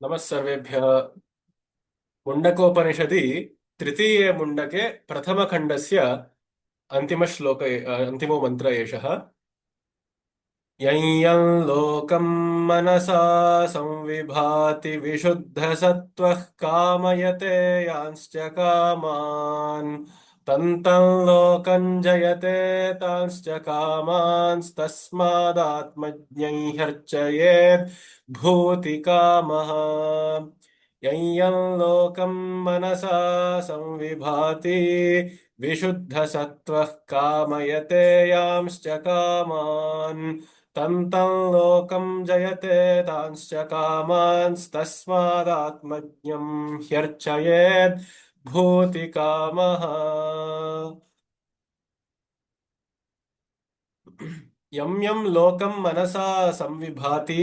नमः सर्वेभ्यः। मुण्डकोपनिषदि तृतीये मुण्डके प्रथमखण्डस्य अन्तिमो मन्त्र एषः। यं यं लोकं मनसा संविभाति विशुद्धसत्त्वः कामयते यांश्च कामान् तं लोकं जयते तांश्च कामांस्तस्मादात्मज्ञं ह्यर्चयेत् भूतिकामः। यं यं लोकं मनसा संविभाति विशुद्धसत्त्वः कामयते यांश्च कामान् तं लोकं जयते तांश्च कामांस्तस्मादात्मज्ञं ह्यर्चयेत् भूतिकामः। यं यं लोकं मनसा संविभाति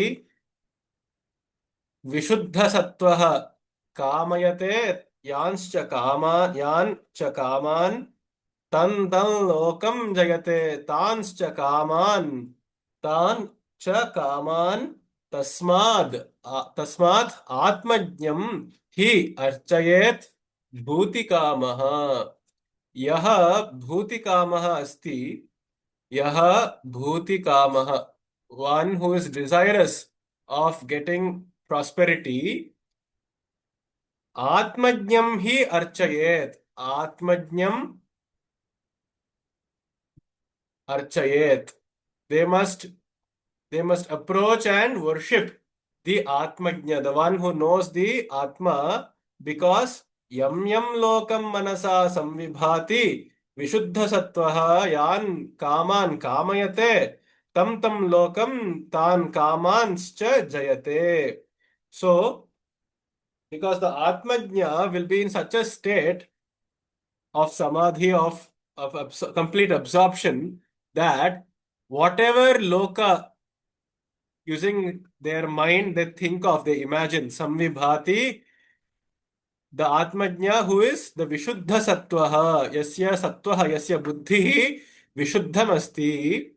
विशुद्धसत्त्वः कामयते यान् च कामान् तं लोकं जयते तान् च कामान् तस्माद् आत्मज्ञं हि अर्चयेत् भूतिकामः। यः भूतिकामः अस्ति, यः भूतिकामः, one who is desirous of getting prosperity, आत्मज्ञं हि अर्चयेत्, आत्मज्ञं अर्चयेत्। They must approach and worship the Atmajna, the one who knows the Atma, because yam yam lokam manasa samvibhati vishuddha sattvaha yan kaman kamayate tam lokam tan kamanscha jayate. So, because the Atmajna will be in such a state of samadhi, of complete absorption, that whatever loka using their mind they think of, they imagine, samvibhati, the Atmajna who is the Vishuddha Sattvaha, yasya buddhihi Vishuddham asti,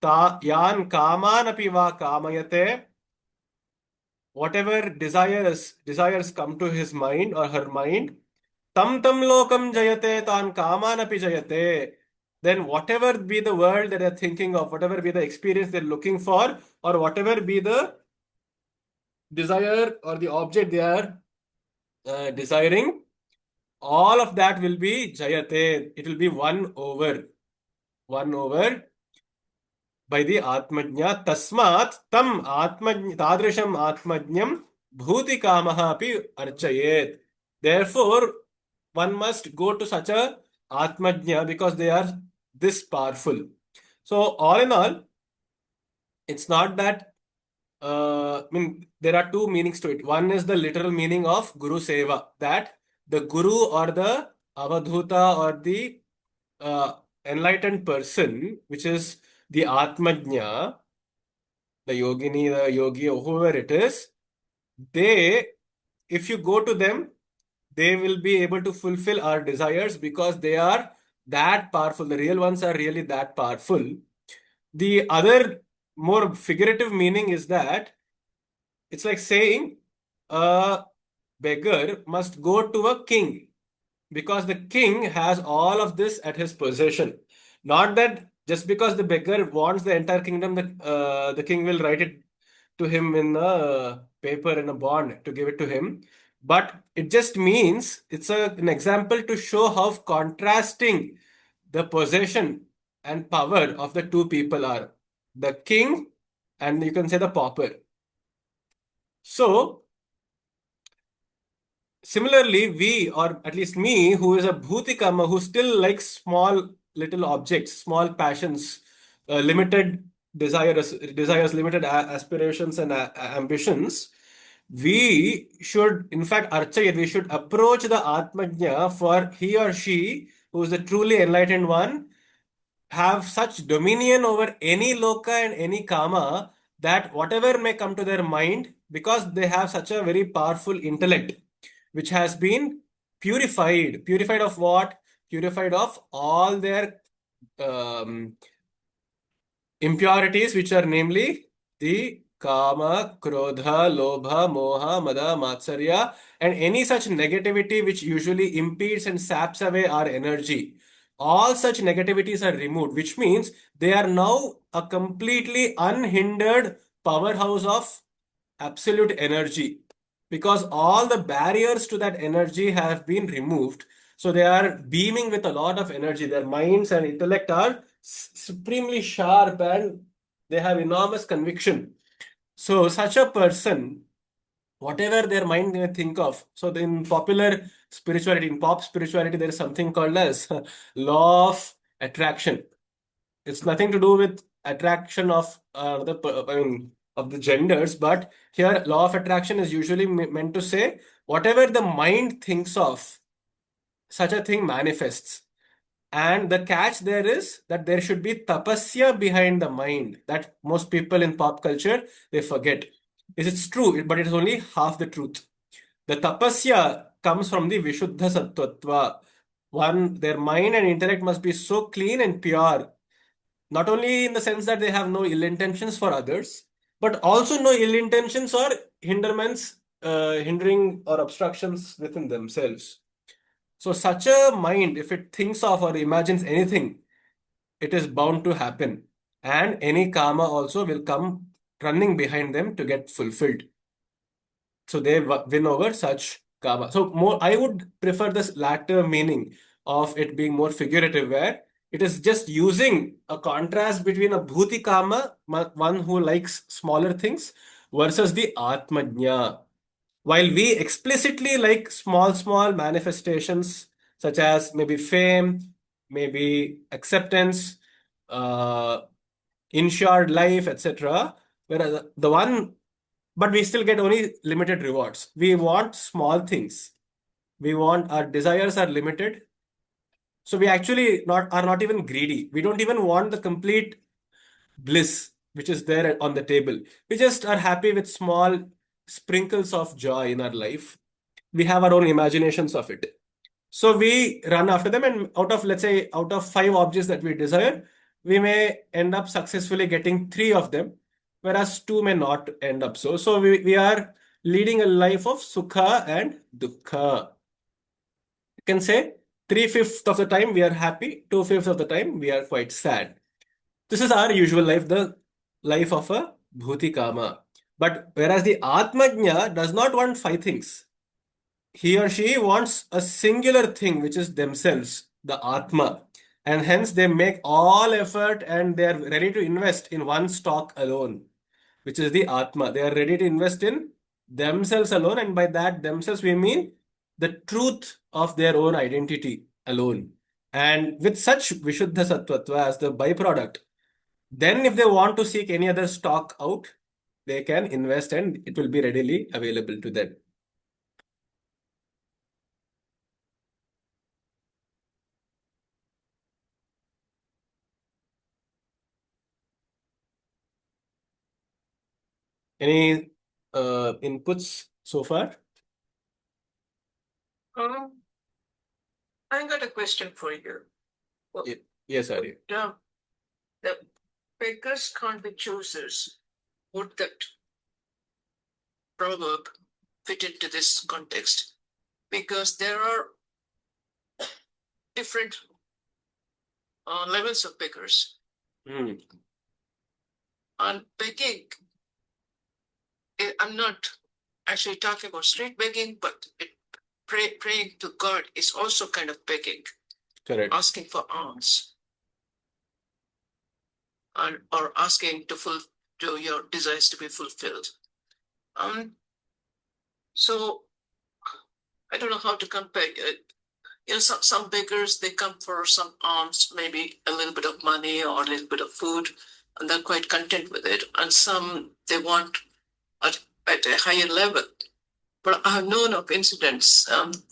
yan kaman api va kamayate, whatever desires come to his mind or her mind, tam lokam jayate, tan kaman api jayate. Then whatever be the world that they're thinking of, whatever be the experience they're looking for, or whatever be the desire or the object they are desiring, all of that will be jayate. It will be won over by the Atmajna. Tasmat tam Atmajna tadrisham Atmajnam bhuti kamaha api archayet. Therefore, one must go to such a Atmajna because they are this powerful. So, all in all, it's not that there are two meanings to it. One is the literal meaning of Guru Seva, that the Guru or the Avadhuta or the enlightened person, which is the Atmajna, the Yogini, the Yogi, or whoever it is, they, if you go to them, they will be able to fulfill our desires because they are that powerful. The real ones are really that powerful. The other more figurative meaning is that it's like saying a beggar must go to a king because the king has all of this at his possession. Not that just because the beggar wants the entire kingdom, the king will write it to him in a paper, in a bond to give it to him. But it just means it's an example to show how contrasting the possession and power of the two people are, the king and you can say the pauper. So, similarly, we, or at least me, who is a bhutikama, who still likes small little objects, small passions, limited desires, limited aspirations and ambitions, we should, in fact, archayat, we should approach the Atmajna, for he or she, who is the truly enlightened one, have such dominion over any loka and any kama that whatever may come to their mind, because they have such a very powerful intellect, which has been purified. Purified of what? Purified of all their impurities, which are namely the Kama, Krodha, Lobha, Moha, Mada, Matsarya, and any such negativity which usually impedes and saps away our energy. All such negativities are removed, which means they are now a completely unhindered powerhouse of absolute energy, because all the barriers to that energy have been removed. So they are beaming with a lot of energy. Their minds and intellect are supremely sharp and they have enormous conviction. So such a person, whatever their mind may think of, so in popular spirituality, in pop spirituality, there is something called as law of attraction. It's nothing to do with attraction of I mean, of the genders, but here law of attraction is usually meant to say whatever the mind thinks of, such a thing manifests. And the catch there is that there should be tapasya behind the mind that most people in pop culture they forget. Is it's true, but it is only half the truth. The tapasya comes from the Vishuddha Sattvatva. One, their mind and intellect must be so clean and pure, not only in the sense that they have no ill intentions for others, but also no ill intentions or hindrance, hindering or obstructions within themselves. So, such a mind, if it thinks of or imagines anything, it is bound to happen. And any karma also will come running behind them to get fulfilled. So they win over such karma. So more, I would prefer this latter meaning of it being more figurative, where it is just using a contrast between a bhuti karma, one who likes smaller things, versus the atmajna. While we explicitly like small manifestations such as maybe fame, maybe acceptance, uh, insured life, etc. Whereas the one, but we still get only limited rewards. We want small things. We want, our desires are limited. So we actually not are not even greedy. We don't even want the complete bliss which is there on the table. We just are happy with small sprinkles of joy in our life. We have our own imaginations of it. So we run after them, and out of, let's say, out of five objects that we desire, we may end up successfully getting three of them, whereas two may not end up so. So we are leading a life of sukha and dukkha. You can say three-fifths of the time we are happy, two-fifths of the time we are quite sad. This is our usual life, the life of a bhuti kama. But whereas the atmajna does not want five things, he or she wants a singular thing, which is themselves, the Atma. And hence they make all effort and they are ready to invest in one stock alone, which is the Atma. They are ready to invest in themselves alone. And by that, themselves, we mean the truth of their own identity alone. And with such Vishuddha Sattvatva as the byproduct, then if they want to seek any other stock out, they can invest and it will be readily available to them. Any inputs so far? Um, I got a question for you. Well, Yes, Arya. The beggars can't be choosers. Would that proverb fit into this context? Because there are different levels of beggars. Mm. And begging, I'm not actually talking about street begging, but praying to God is also kind of begging. Correct. Asking for alms. Or asking to your desires to be fulfilled. So I don't know how to compare it. Some beggars, they come for some alms, maybe a little bit of money or a little bit of food, and they're quite content with it. And some, they want at a higher level. But I have known of incidents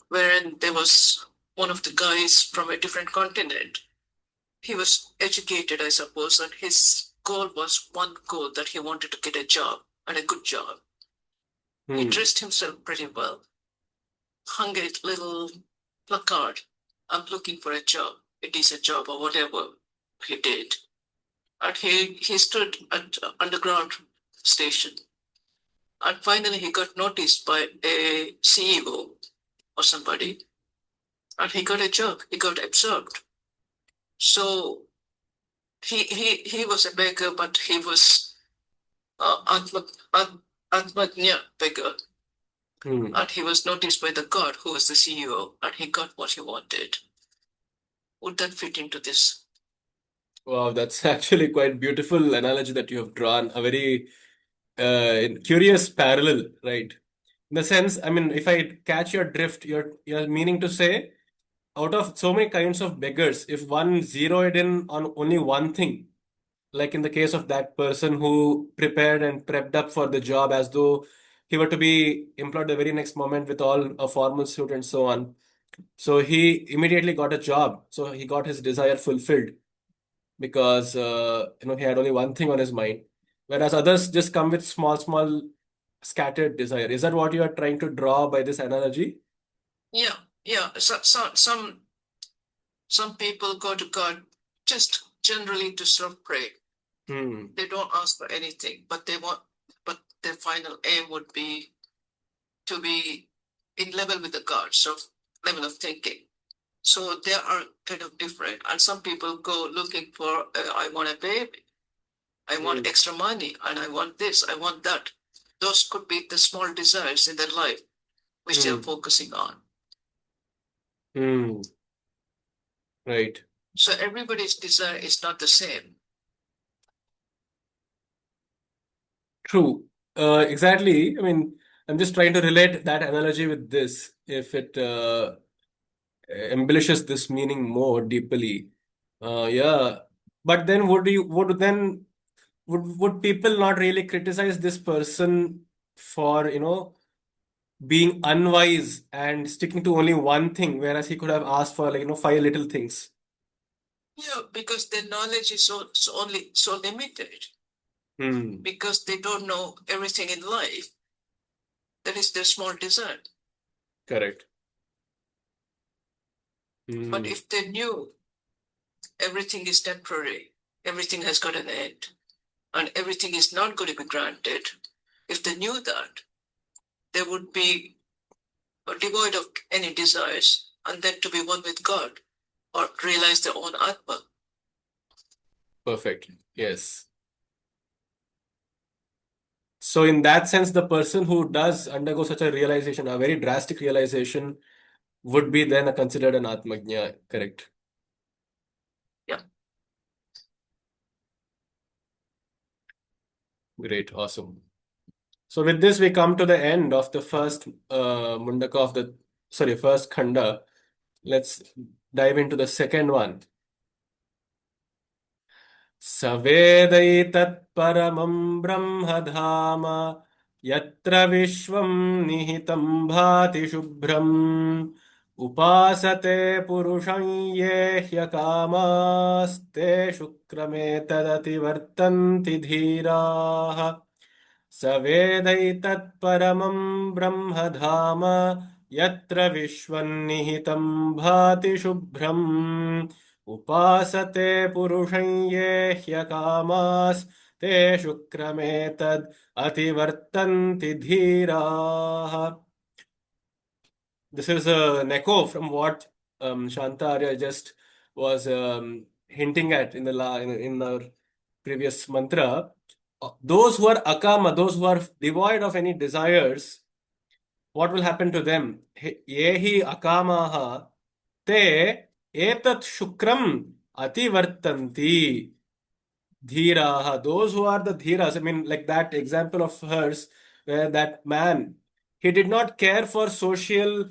wherein there was one of the guys from a different continent. He was educated, I suppose, and his goal was one goal, that he wanted to get a job, and a good job. He dressed himself pretty well, hung a little placard, I'm looking for a job, a decent job, or whatever he did. And he stood at underground station And finally, he got noticed by a CEO or somebody, and he got a job. He got absorbed. So he was a beggar, but he was Atmajna beggar, and he was noticed by the god who was the CEO, and he got what he wanted. Would that fit into this? Wow, that's actually quite beautiful analogy that you have drawn. A very curious parallel, right? In the sense, I mean, if I catch your drift, you're meaning to say, out of so many kinds of beggars, if one zeroed in on only one thing, like in the case of that person who prepared and prepped up for the job as though he were to be employed the very next moment with all a formal suit and so on. So he immediately got a job. So he got his desire fulfilled because he had only one thing on his mind, whereas others just come with small scattered desire. Is that what you are trying to draw by this analogy? Yeah, yeah. Some people go to God just generally to serve pray. They don't ask for anything, but their final aim would be to be in level with the God, so level of thinking. So they are kind of different. And some people go looking for, I want a baby, I want extra money, and I want this, I want that. Those could be the small desires in their life which they're focusing on. Right. So everybody's desire is not the same. True. Exactly. I mean, I'm just trying to relate that analogy with this. If it embellishes this meaning more deeply, yeah. But then, would people not really criticize this person for being unwise and sticking to only one thing, whereas he could have asked for like five little things? Yeah, because their knowledge is only so limited. Because they don't know everything in life. That is their small desire. Correct. But if they knew everything is temporary, everything has got an end, and everything is not going to be granted, if they knew that, they would be devoid of any desires and then to be one with God or realize their own Atma. Perfect. Yes. So in that sense, the person who does undergo such a realization, a very drastic realization, would be then considered an Atmajna, correct? Yeah. Great, awesome. So with this, we come to the end of the first Mundaka of first Khanda. Let's dive into the second one. स वेदैतत्परमं ब्रह्मधाम यत्र विश्वं निहितं भाति शुभ्रम् उपासते पुरुषं ये ह्यकामास्ते शुक्रमे तदतिवर्तन्ति धीराः स वेदैतत्परमं ब्रह्मधाम यत्र विश्वं निहितं भाति शुभ्रम् उपासते पुरुषं ये ह्यकामास्ते शुक्रमेतद् अतिवर्तन्ति धीराः. This is an echo from what Shanta Arya just was hinting at in in our previous mantra. Those who are akama, those who are devoid of any desires, what will happen to them? Yehi akamaha te etat shukram ativartanti. Dhiraha, those who are the dhiras, I mean, like that example of hers, where that man, he did not care for social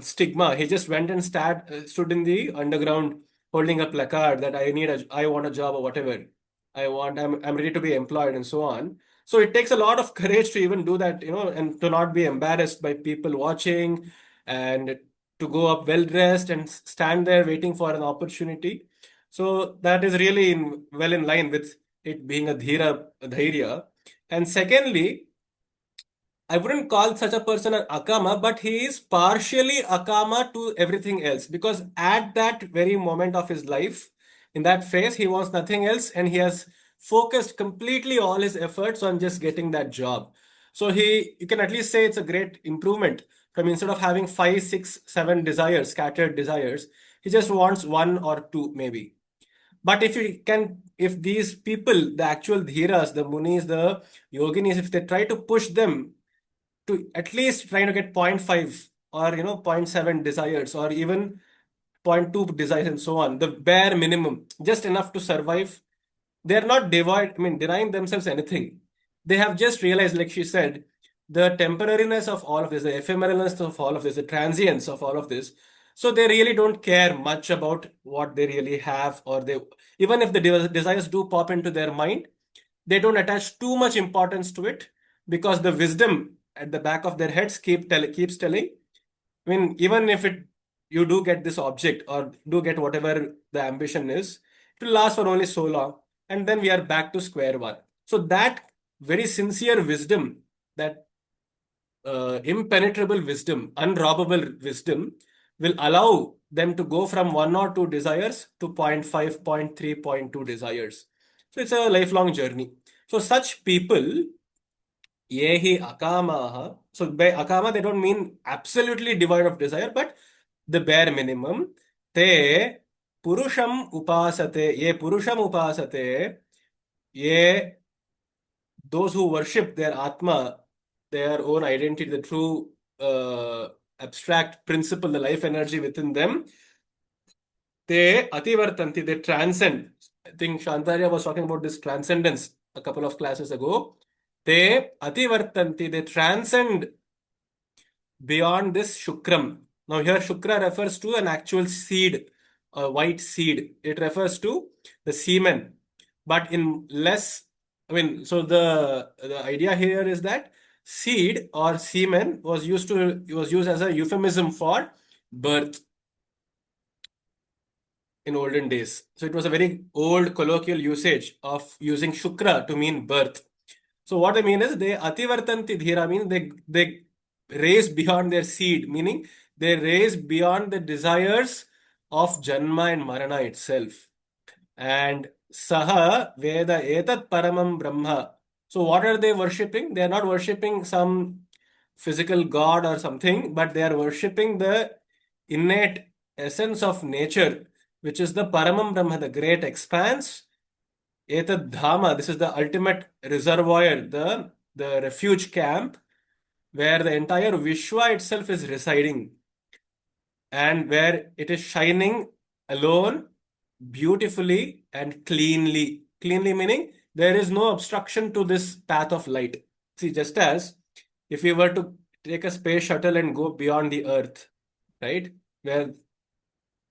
stigma. He just went and stood in the underground holding a placard that I want a job or whatever. I'm ready to be employed and so on. So it takes a lot of courage to even do that, and to not be embarrassed by people watching and to go up well dressed and stand there waiting for an opportunity. So that is really well in line with it being a dhairya. And secondly, I wouldn't call such a person an akama, but he is partially akama to everything else because at that very moment of his life, in that phase, he wants nothing else and he has focused completely all his efforts on just getting that job. So you can at least say it's a great improvement from instead of having 5, 6, 7 desires, scattered desires, he just wants one or two maybe. But if these people, the actual dhiras, the munis, the yoginis, if they try to push them to at least trying to get zero point 0.5 or zero point 0.7 desires or even zero point 0.2 desires and so on, the bare minimum, just enough to survive. They're not denying themselves anything. They have just realized, like she said, the temporariness of all of this, the ephemeralness of all of this, the transience of all of this. So they really don't care much about what they really have, or they, even if the desires do pop into their mind, they don't attach too much importance to it, because the wisdom at the back of their heads keeps telling, I mean, even if you do get this object or do get whatever the ambition is, it will last for only so long, and then we are back to square one. So that very sincere wisdom, that impenetrable wisdom, unrobbable wisdom, will allow them to go from one or two desires to zero point 0.5, zero point 0.3, zero point 0.2 desires. So it's a lifelong journey. So such people, yehi akamaha. So by akama, they don't mean absolutely devoid of desire, but the bare minimum. Te purusham upasate. Ye purusham upasate. Ye, those who worship their atma, their own identity, the true abstract principle, the life energy within them, they ativartanti, they transcend. I think Shantarya was talking about this transcendence a couple of classes ago. They ativartanti, they transcend beyond this shukram. Now here shukra refers to an actual seed, a white seed. It refers to the semen, but in less. I mean, so the idea here is that seed or semen was used as a euphemism for birth in olden days. So it was a very old colloquial usage of using shukra to mean birth. So what I mean is they ativartanti dhira means they raise beyond their seed, meaning they raise beyond the desires of janma and marana itself. And saha veda etat paramam brahma. So what are they worshipping? They are not worshipping some physical god or something, but they are worshipping the innate essence of nature, which is the paramam brahma, the great expanse. Etad dhama, this is the ultimate reservoir, the refuge camp where the entire Vishwa itself is residing, and where it is shining alone, beautifully and cleanly. Cleanly meaning there is no obstruction to this path of light. See, just as if we were to take a space shuttle and go beyond the earth, right? Where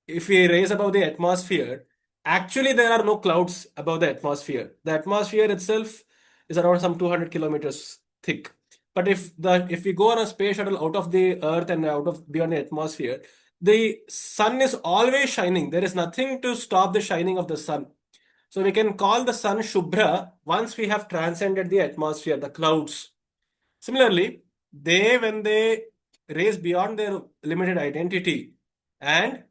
if we raise above the atmosphere, actually there are no clouds above the atmosphere. The atmosphere itself is around some 200 kilometers thick. But if we go on a space shuttle out of the earth and out of beyond the atmosphere, the sun is always shining. There is nothing to stop the shining of the sun. So we can call the sun Shubhra once we have transcended the atmosphere, the clouds. Similarly, when they raise beyond their limited identity and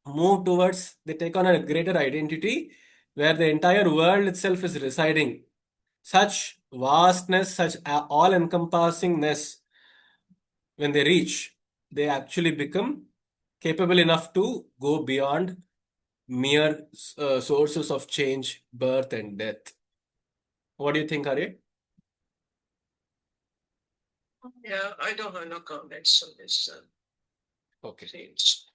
move towards, they take on a greater identity where the entire world itself is residing. Such vastness, such all-encompassingness, when they reach, they actually become capable enough to go beyond mere sources of change, birth, and death. What do you think, Arya? Yeah, I don't have no comments on this. Okay. Things.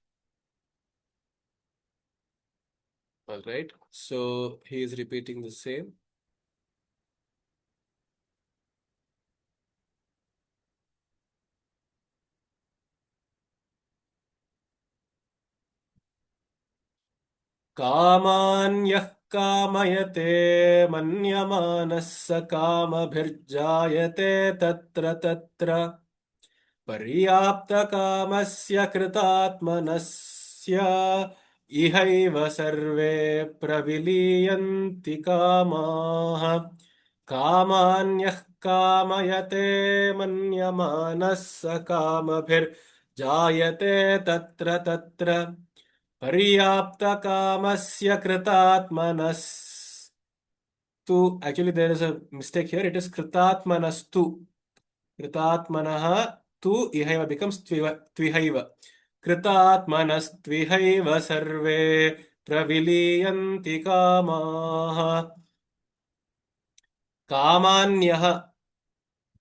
All right. So he is repeating the same. कामान्यः कामयते मन्यमानः स कामभिर्जायते तत्र तत्र पर्याप्तकामस्य कृतात्मनस्य इहैव सर्वे प्रविलीयन्ति कामाः कामान्यः कामयते मन्यमानः स कामभिर्जायते तत्र तत्र पर्याप्तकामस्य कृतात्मनस्तु. Actually, there is a mistake here. It is kritatmanastu. Kritatmanah tu ihaiva becomes tvihaiva. Kritatmanastvihaiva sarve praviliyanti kamaha. Kamanyah.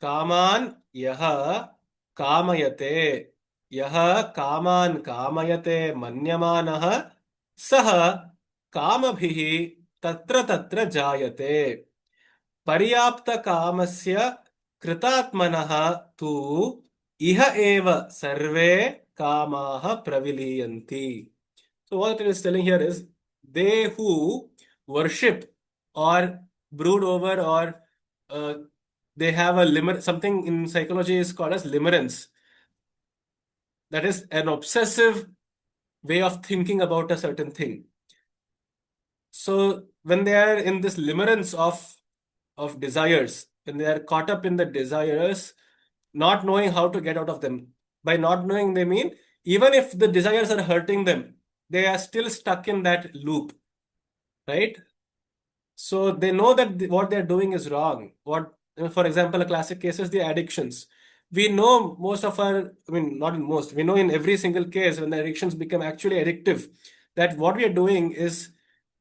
Kaman yaha kamayate. Yaha kaman kamayate manyamanah saha kamabhihi tatra tatra jayate. पर्याप्त कामस्य कृतात्मनः तु इह एव सर्वे कामाः प्रविलीयन्ति. So what it is telling here is they who worship or brood over or uh, they have a limit, something in psychology is called as limerence. That is an obsessive way of thinking about a certain thing. So when they are in this limerence of desires, when they are caught up in the desires, not knowing how to get out of them. By not knowing, they mean even if the desires are hurting them, they are still stuck in that loop, right? So they know that what they're doing is wrong. For example, a classic case is the addictions. We know most of our, I mean, not in most, we know in every single case when the addictions become actually addictive, that what we are doing is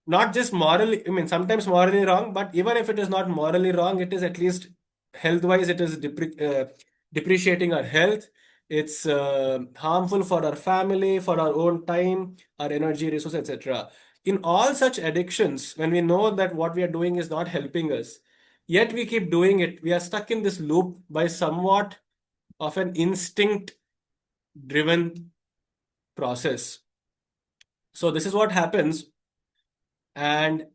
not just morally, I mean, sometimes morally wrong, but even if it is not morally wrong, it is at least health-wise, it is depreciating our health. It's harmful for our family, for our own time, our energy, resources, etc. In all such addictions, when we know that what we are doing is not helping us, yet we keep doing it, we are stuck in this loop by somewhat of an instinct-driven process. So this is what happens, and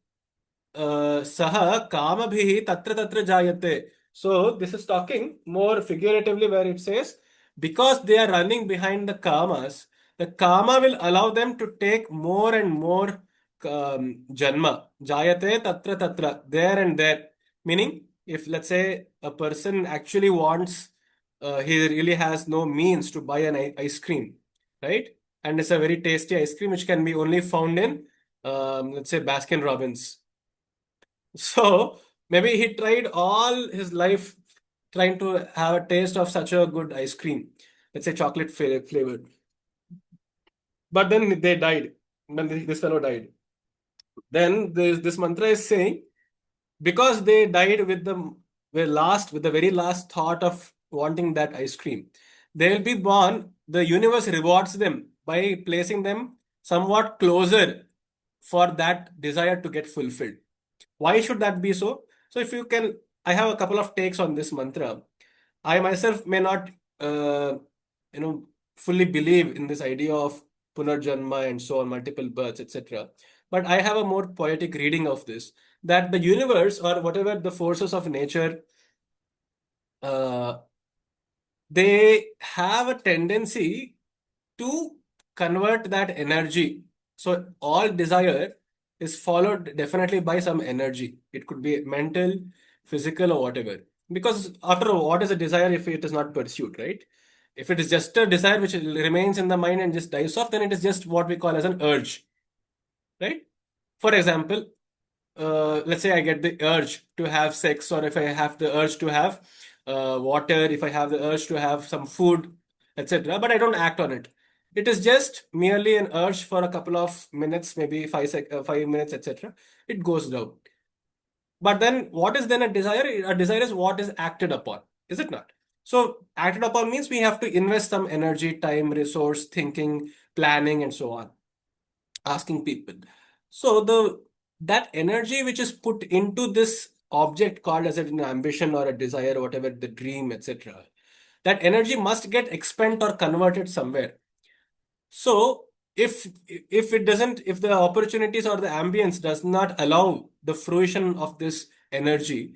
saha kamabhihi tatra tatra jayate. So this is talking more figuratively where it says because they are running behind the kama will allow them to take more and more janma. Jayate tatra tatra, there and there. Meaning, if let's say a person actually wants, he really has no means to buy an ice cream, right? And it's a very tasty ice cream which can be only found in, let's say, Baskin Robbins. So maybe he tried all his life trying to have a taste of such a good ice cream, let's say chocolate flavored. But then they died. When this fellow died. Then this mantra is saying because they died with the very last thought of wanting that ice cream, they will be born. The universe rewards them by placing them somewhat closer for that desire to get fulfilled. Why should that be so? So if you can, I have a couple of takes on this mantra. I myself may not, uh, fully believe in this idea of punarjanma and so on, multiple births, etc. But I have a more poetic reading of this, that the universe or whatever the forces of nature, uh, they have a tendency to convert that energy. So all desire is followed definitely by some energy. It could be mental, physical, or whatever. Because after all, what is a desire if it is not pursued, right? If it is just a desire which remains in the mind and just dies off, then it is just what we call as an urge, right? For example, let's say I get the urge to have sex, or if I have the urge to have water, if I have the urge to have some food, etc., but I don't act on it. It is just merely an urge for a couple of minutes, maybe 5 minutes, etc. It goes down. But then what is then a desire? A desire is what is acted upon, is it not? So acted upon means we have to invest some energy, time, resource, thinking, planning, and so on, asking people. So the that energy which is put into this object called as an ambition or a desire, whatever the dream, etc., that energy must get expended or converted somewhere. So if it doesn't, if the opportunities or the ambience does not allow the fruition of this energy,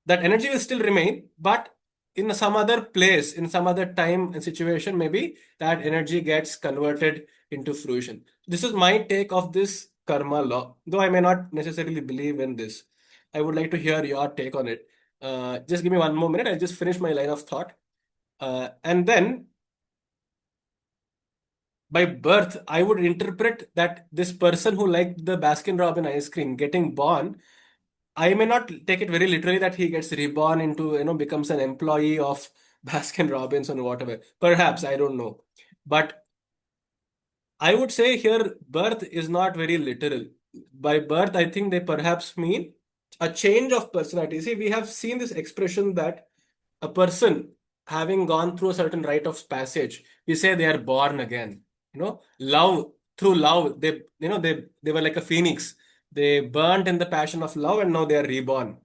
that energy will still remain, but in some other place, in some other time and situation, maybe that energy gets converted into fruition. This is my take of this karma law, though I may not necessarily believe in this. I would like to hear your take on it. Just give me one more minute. I'll just finish my line of thought. And then by birth, I would interpret that this person who liked the Baskin Robin ice cream getting born I may not take it very literally that he gets reborn into, becomes an employee of Baskin Robbins or whatever. Perhaps, I don't know. But I would say here birth is not very literal. By birth, I think they perhaps mean a change of personality. See, we have seen this expression that a person having gone through a certain rite of passage, we say they are born again. Love, through love, they were like a phoenix. They burnt in the passion of love and now they are reborn,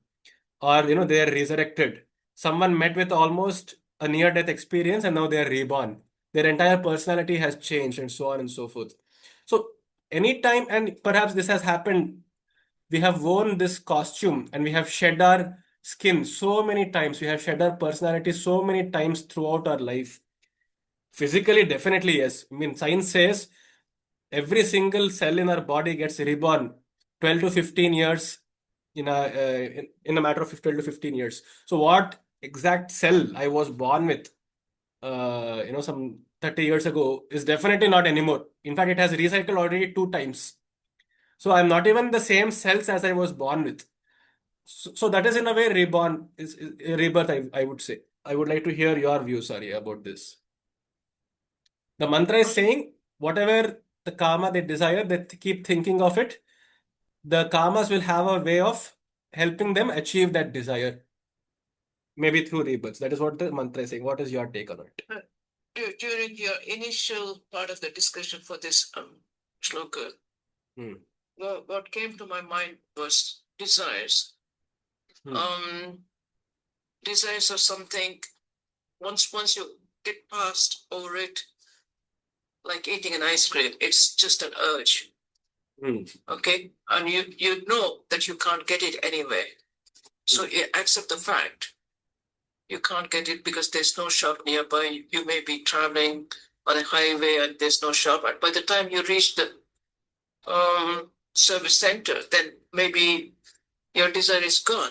or they are resurrected. Someone met with almost a near death experience and now they are reborn. Their entire personality has changed, and so on and so forth. So anytime, and perhaps this has happened, we have worn this costume and we have shed our skin so many times, we have shed our personality so many times throughout our life. Physically, definitely yes. I mean, science says every single cell in our body gets reborn 12 to 15 years, in a matter of 12 to 15 years. So what exact cell I was born with, some 30 years ago is definitely not anymore. In fact, it has recycled already 2 times. So I'm not even the same cells as I was born with. So that is in a way reborn, is a rebirth, I would say. I would like to hear your views, Sorry, about this. The mantra is saying whatever the karma they desire, they keep thinking of it. The karmas will have a way of helping them achieve that desire, maybe through rebirths. That is what the mantra is saying. What is your take on it? During your initial part of the discussion for this shloka, what came to my mind was desires. Desires are something, once you get past over it, like eating an ice cream, it's just an urge. Okay? And you know that you can't get it anyway. So you accept the fact. You can't get it because there's no shop nearby. You may be traveling on a highway and there's no shop. And by the time you reach the service center, then maybe your desire is gone.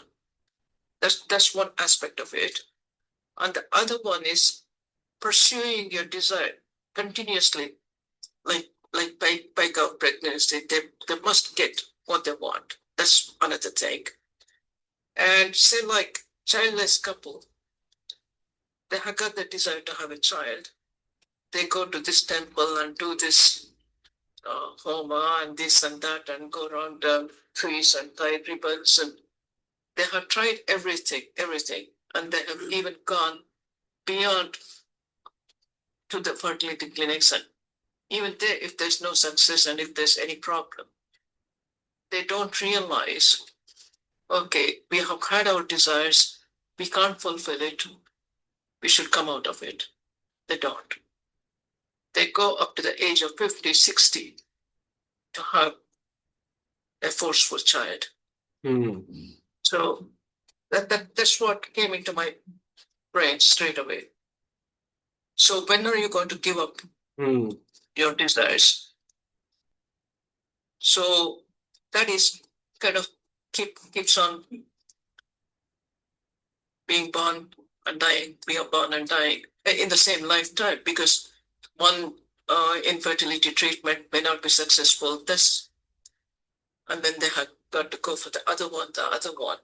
That's one aspect of it. And the other one is pursuing your desire continuously, like bike of pregnancy. They must get what they want. That's another thing. And say like childless couple, they have got the desire to have a child. They go to this temple and do this homa and this and that and go around trees and tie ribbons, and they have tried everything, and they have even gone beyond to the fertility clinics, and even there, if there's no success and if there's any problem, they don't realize, okay, we have had our desires, we can't fulfill it, we should come out of it. They don't. They go up to the age of 50, 60 to have a forceful child. So that's what came into my brain straight away. So when are you going to give up your desires? So that is kind of keeps on being born and dying, being born and dying in the same lifetime, because one infertility treatment may not be successful, and then they have got to go for the other one.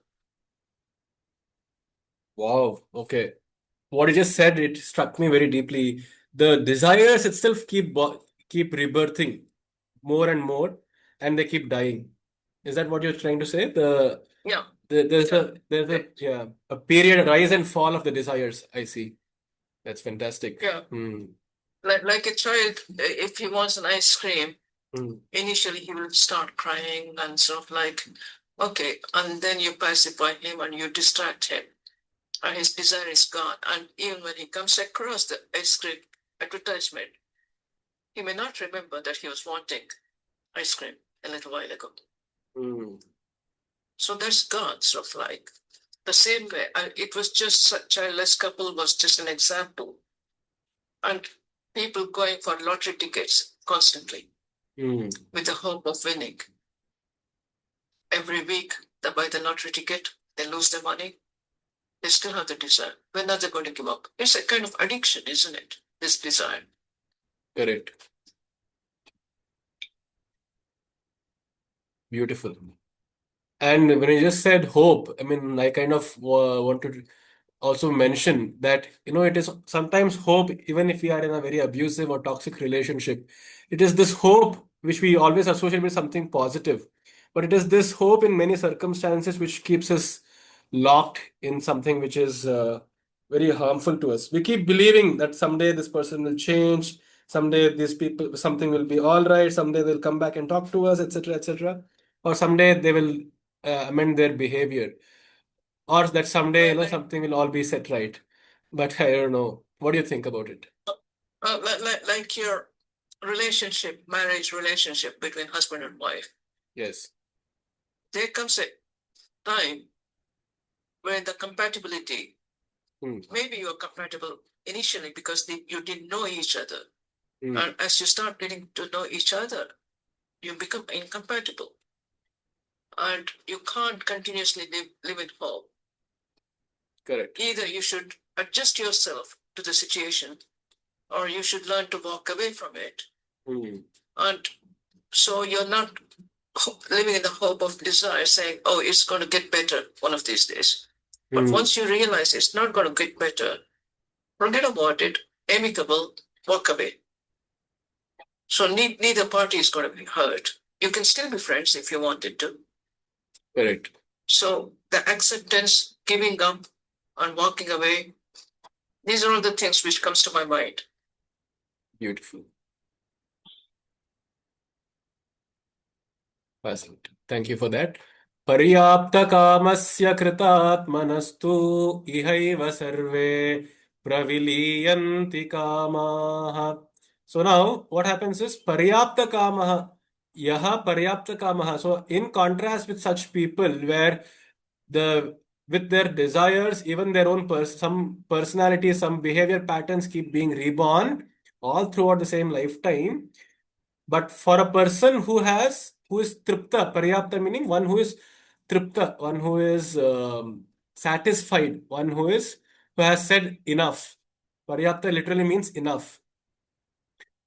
Wow. Okay. What you just said, it struck me very deeply. The desires itself keep rebirthing more and more, and they keep dying. Is that what you're trying to say? Yeah. There's a period rise and fall of the desires. I see. That's fantastic. Yeah. Like a child, if he wants an ice cream, initially he will start crying and sort of like, okay, and then you pacify him and you distract him, and his desire is gone. And even when he comes across the ice cream advertisement, he may not remember that he was wanting ice cream a little while ago. So that's gone, sort of like. The same way, it was just childless couple was just an example. And people going for lottery tickets constantly with the hope of winning. Every week they buy the lottery ticket, they lose their money, they still have the desire. When are they going to give up? It's a kind of addiction, isn't it? This desire. Correct. Beautiful. And when you just said hope, I mean, I kind of want to also mention that, it is sometimes hope, even if we are in a very abusive or toxic relationship, it is this hope which we always associate with something positive. But it is this hope in many circumstances which keeps us locked in something which is very harmful to us. We keep believing that someday this person will change, someday these people, something will be all right, someday they'll come back and talk to us, etc., etc., or someday they will amend their behavior, or that someday Like, something will all be set right. But I don't know. What do you think about it? like your marriage relationship between husband and wife. Yes. There comes a time when the compatibility, Hmm. maybe you are compatible initially because you didn't know each other. Hmm. And as you start getting to know each other, you become incompatible. And you can't continuously live in hope. Correct. Either you should adjust yourself to the situation or you should learn to walk away from it. Hmm. And so you're not living in the hope of desire, saying, oh, it's going to get better one of these days. But Hmm. once you realize it's not going to get better, forget about it, amicable, walk away. So neither party is going to be hurt. You can still be friends if you wanted to. Correct. So the acceptance, giving up, and walking away, these are all the things which comes to my mind. Beautiful. Fascinating. Thank you for that. पर्याप्तकामस्य कृतात्मनस्तु इहैव survey प्रविलीयन्ति कामाः. So now what happens is paryaptakamah, yaha paryaptakamah. So in contrast with such people where the with their desires, even their own some personalities, some behavior patterns keep being reborn all throughout the same lifetime. But for a person who is tripta, paryapta meaning one who is tripta, one who is satisfied, one who has said enough. Paryapta literally means enough.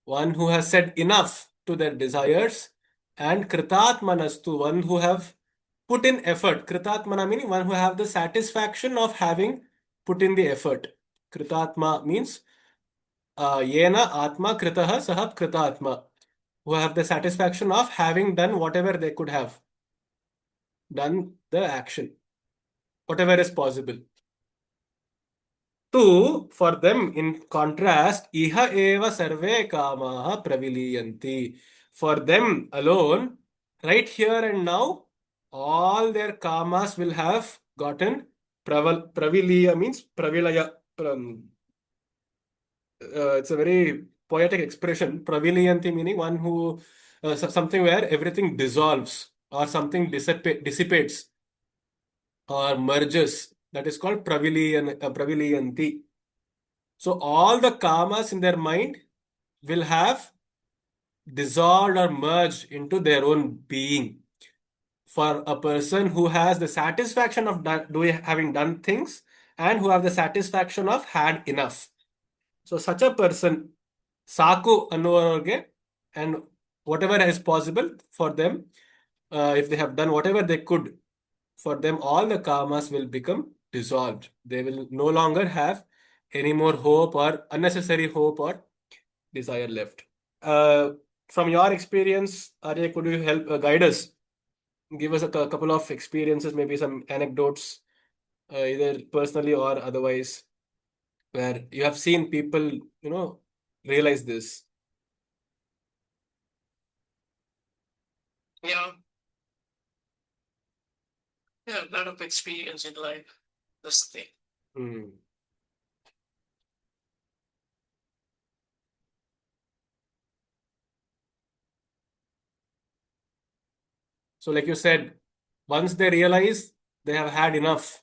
One who has said enough to their desires, and kritatmanastu, one who have put in effort. Kritatmana meaning one who have the satisfaction of having put in the effort. Kritatma means yena atma kritaha sahat kritatma, who have the satisfaction of having done whatever they could have done, the action, whatever is possible. Two, for them, in contrast, iha eva sarve kamaha praviliyanti. For them alone, right here and now, all their kamas will have gotten praviliya means pravilaya. It's a very poetic expression. Praviliyanti meaning one who something where everything dissolves or something dissipates or merges. That is called praviliyanti. So all the kamas in their mind will have dissolved or merged into their own being. For a person who has the satisfaction of having done things and who have the satisfaction of had enough. So such a person, Saku ಅನ್ನುವವರಿಗೆ, and whatever is possible for them, if they have done whatever they could, for them all the karmas will become dissolved. They will no longer have any more hope or unnecessary hope or desire left. Uh, from your experience, Arya, could you help guide us? Give us a couple of experiences, maybe some anecdotes, either personally or otherwise, where you have seen people, realize this. Yeah, yeah, a lot of experience in life. That's the thing. Hmm. So, like you said, once they realize they have had enough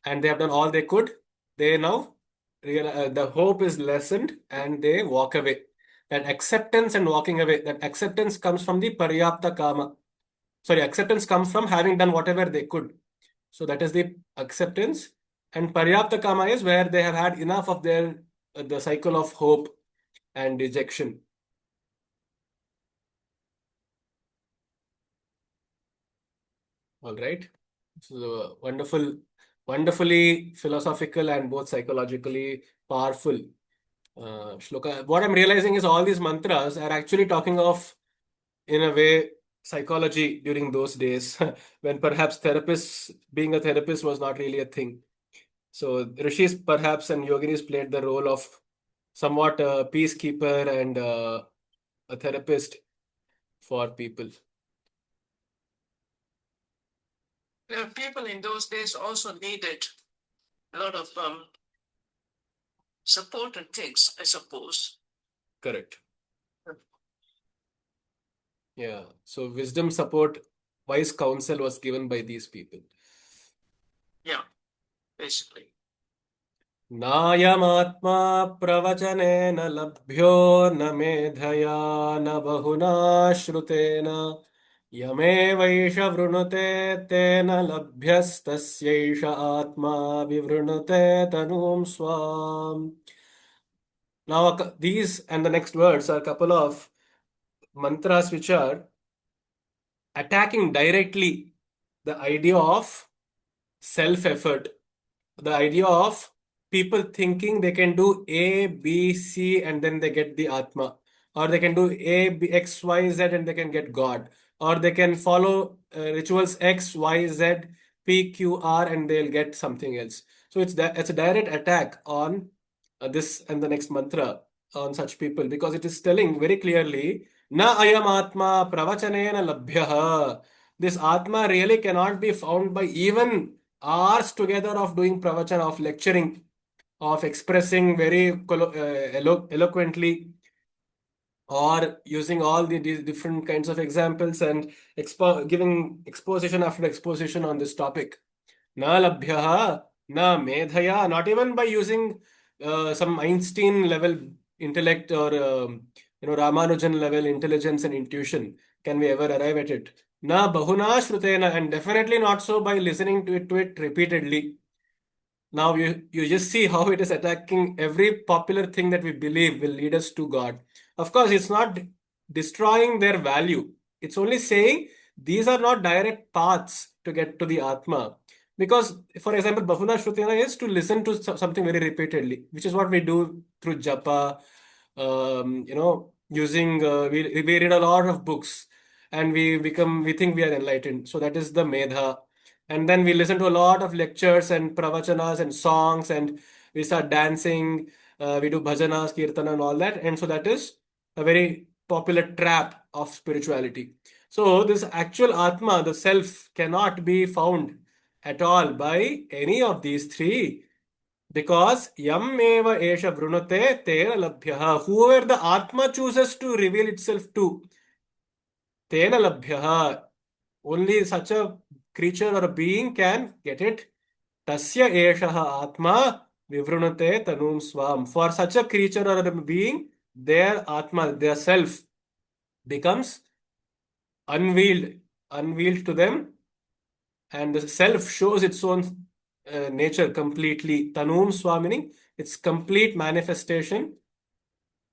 and they have done all they could, they now the hope is lessened and they walk away. That acceptance and walking away, that acceptance comes from the paryapta kama. Sorry, acceptance comes from having done whatever they could. So that is the acceptance. And paryapta kama is where they have had enough of their the cycle of hope and dejection. All right. So wonderfully philosophical and both psychologically powerful shloka. What I'm realizing is all these mantras are actually talking of, in a way, psychology during those days when perhaps being a therapist was not really a thing. So rishis perhaps and yoginis played the role of somewhat a peacekeeper and a therapist for people. People in those days also needed a lot of support and things, I suppose. Correct. Yeah. So wisdom, support, wise counsel was given by these people. Yeah, basically. नायमात्मा प्रवचनेन लभ्यो न मेधया न बहुना श्रुतेन यमेवैष वृणुते तेन लभ्यस्तस्यैष आत्मा विवृणुते तनुं स्वाम्. Now, these and the next words are a couple of mantras which are attacking directly the idea of self effort, the idea of people thinking they can do A, B, C, and then they get the Atma, or they can do A, B, X, Y, Z, and they can get God, or they can follow rituals X, Y, Z, P, Q, R, and they'll get something else. So it's a direct attack on this and the next mantra on such people because it is telling very clearly, Na ayam atma pravachanena labhyah. This Atma really cannot be found by even hours together of doing pravachan, of lecturing, of expressing very eloquently, or using all these different kinds of examples and giving exposition after exposition on this topic. Na labhyaha, na medhaya, not even by using some Einstein level intellect or Ramanujan level intelligence and intuition can we ever arrive at it. Na bahuna shrutena, and definitely not so by listening to it repeatedly. Now you just see how it is attacking every popular thing that we believe will lead us to God. Of course, it's not destroying their value. It's only saying these are not direct paths to get to the Atma. Because, for example, Bahuna Shrutina is to listen to something very repeatedly, which is what we do through japa, using, we read a lot of books and we think we are enlightened. So that is the Medha. And then we listen to a lot of lectures and pravachanas and songs, and we start dancing. We do bhajanas, kirtana, and all that. And so that is a very popular trap of spirituality. So this actual Atma, the self, cannot be found at all by any of these three. Because yam eva esha vrunate tena labhyaha. Whoever the Atma chooses to reveal itself to, tena labhyaha. Only such a creature or a being can get it. Tasya eshaha atma vivrunate tanum swam. For such a creature or a being, their atma, their self, becomes unveiled, unveiled to them, and the self shows its own nature completely. Tanum swam meaning its complete manifestation,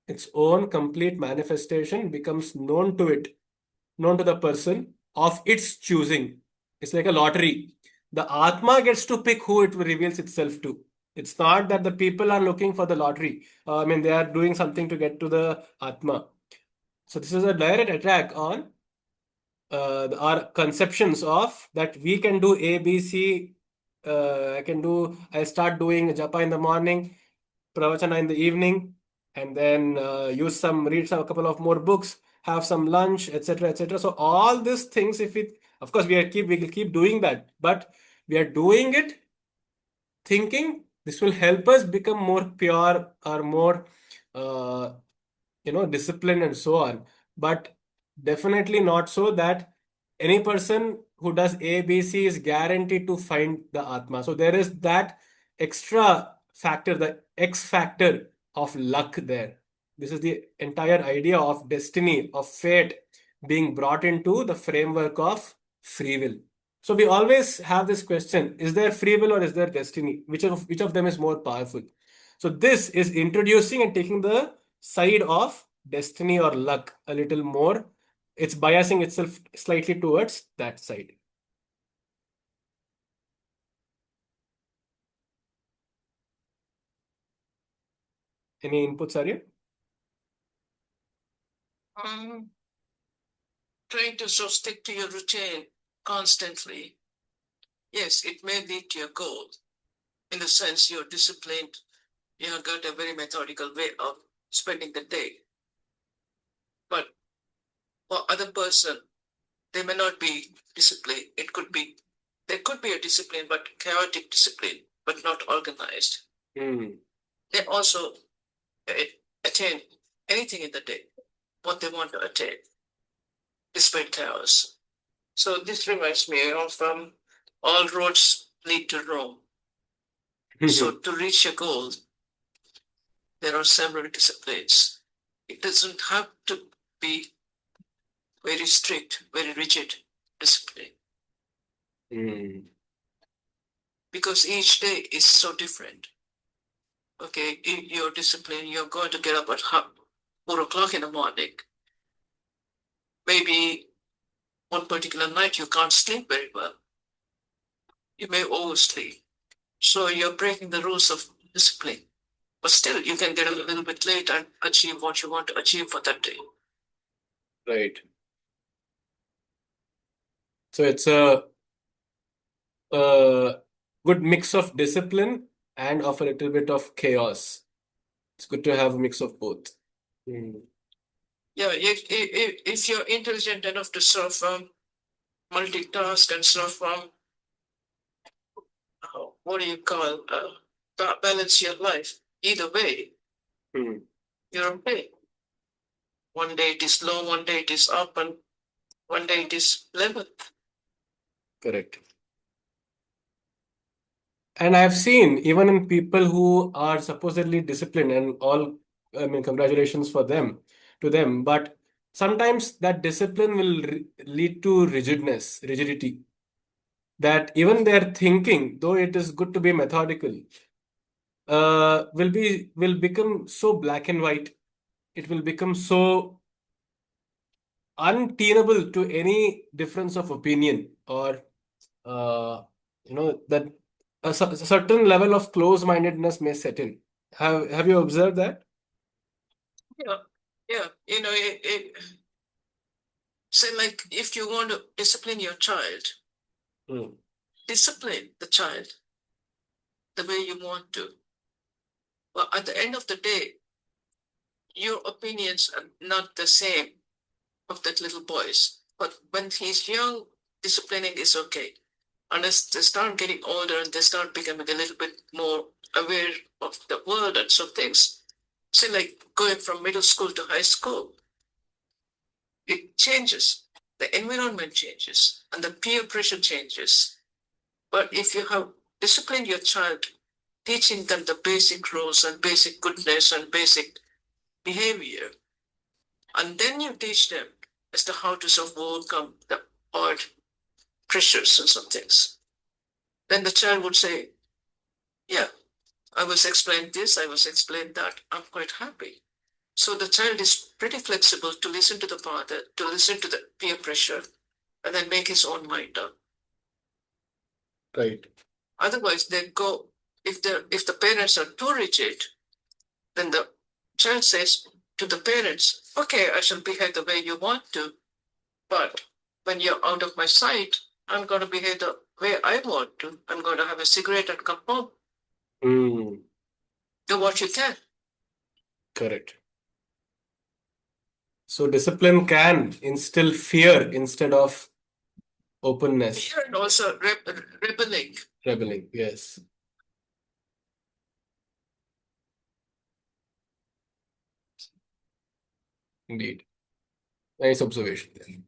its own complete manifestation becomes known to it, known to the person of its choosing. It's like a lottery. The Atma gets to pick who it reveals itself to. It's not that the people are looking for the lottery. I mean, they are doing something to get to the Atma. So this is a direct attack on our conceptions of that we can do A, B, C. I start doing japa in the morning, pravachana in the evening, and then read some a couple of more books, have some lunch, etc., etc. So all these things, of course, we will keep doing that, but we are doing it thinking this will help us become more pure or more uh, discipline and so on. But definitely not so that any person who does A, B, C is guaranteed to find the Atma. So there is that extra factor, the X factor of luck there. This is the entire idea of destiny, of fate being brought into the framework of free will. So we always have this question, is there free will or is there destiny? Which of them is more powerful? So this is introducing and taking the side of destiny or luck a little more. It's biasing itself slightly towards that side. Any inputs, Arya? Um, Trying to so stick to your routine constantly. Yes, it may lead to your goal. In the sense you're disciplined, you have got a very methodical way of spending the day. But for other person, they may not be disciplined. There could be a discipline, but chaotic discipline, but not organized. They also attain anything in the day, what they want to attain, despite chaos. So this reminds me of all roads lead to Rome. So to reach your goal, there are several disciplines. It doesn't have to be very strict, very rigid discipline. Because each day is so different. Okay, in your discipline, you're going to get up at 4 o'clock in the morning. Maybe one particular night you can't sleep very well. You may oversleep. So you're breaking the rules of discipline. But still, you can get a little bit late and achieve what you want to achieve for that day. Right. So it's a good mix of discipline and of a little bit of chaos. It's good to have a mix of both. Yeah, if you're intelligent enough to sort of multitask and sort of what do you call balance your life, either way, you're okay. One day it is low, one day it is up, and one day it is level. Correct. And I've seen even in people who are supposedly disciplined and all, I mean, congratulations for them, to them. But sometimes that discipline will lead to rigidity. That even their thinking, though it is good to be methodical, will become so black and white. It will become so untenable to any difference of opinion, or that a certain level of close-mindedness may set in. Have you observed that? Yeah, yeah. Say like if you want to discipline your child, discipline the child the way you want to. Well, at the end of the day, your opinions are not the same of that little boy's. But when he's young, disciplining is okay. Unless they start getting older and they start becoming a little bit more aware of the world and some things. Say like going from middle school to high school, it changes. The environment changes and the peer pressure changes. But if you have disciplined your child, teaching them the basic rules and basic goodness and basic behavior, and then you teach them as to how to sort of overcome the odd pressures and some things, then the child would say, yeah, I was explained this, I was explained that, I'm quite happy. So the child is pretty flexible to listen to the father, to listen to the peer pressure, and then make his own mind up. Right. Otherwise, they go, if the parents are too rigid, then the child says to the parents, okay, I shall behave the way you want to, but when you're out of my sight, I'm going to behave the way I want to. I'm going to have a cigarette and come home. Do what you can. Correct. So discipline can instill fear instead of openness. Fear and also rebelling. Rebelling, yes. Indeed. Nice observation.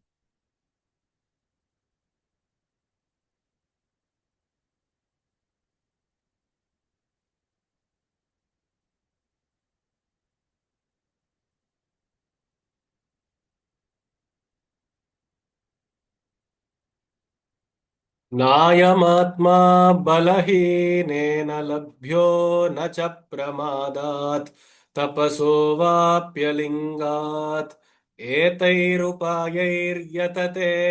नायमात्मा बलहीनेन लभ्यो न च प्रमादात् तपसो वाप्यलिङ्गात् एतैरुपायैर्यतते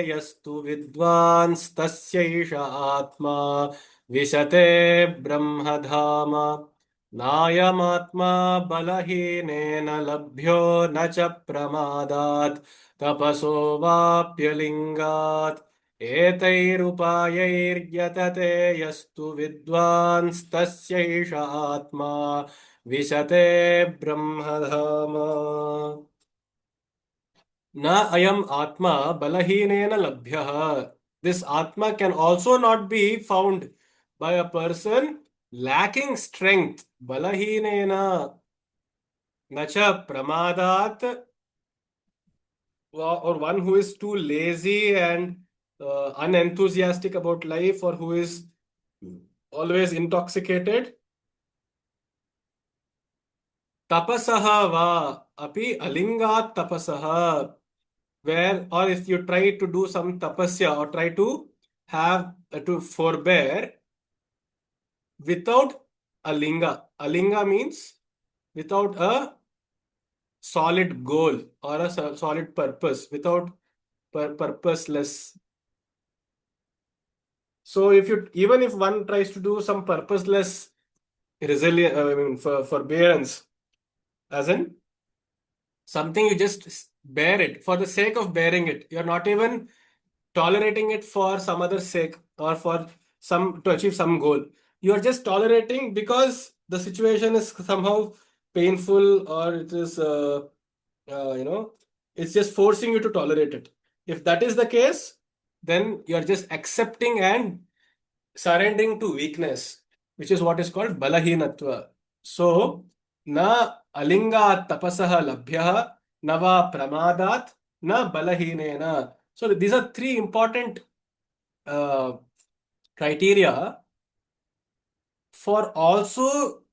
यस्तु विद्वांस्तस्यैष आत्मा विशते ब्रह्मधाम नायमात्मा बलहीनेन लभ्यो न च प्रमादात् तपसो वाप्यलिङ्गात् एतैरुपायैर्यतते यस्तु विद्वांस्तस्यैष आत्मा विशते ब्रह्मधाम न ayam atma balahinena labhyah. This atma can also not be found by a person lacking strength. Balahinena nacha pramadat, or one who is too lazy and unenthusiastic about life, or who is always intoxicated. Tapasaha va api alingat tapasaha. Where, or if you try to do some tapasya or try to have to forbear without a linga. A linga means without a solid goal or a solid purpose, without purposeless. So if you, even if one tries to do some purposeless resilience, I mean forbearance, as in something you just bear it for the sake of bearing it. You're not even tolerating it for some other sake or for some to achieve some goal. You are just tolerating because the situation is somehow painful, or it is you know, it's just forcing you to tolerate it. If that is the case, then you are just accepting and surrendering to weakness, which is what is called balahinatva. So, na alingat tapasaha labhyah, na va pramadat, na balahinena. So, these are three important uh, criteria for also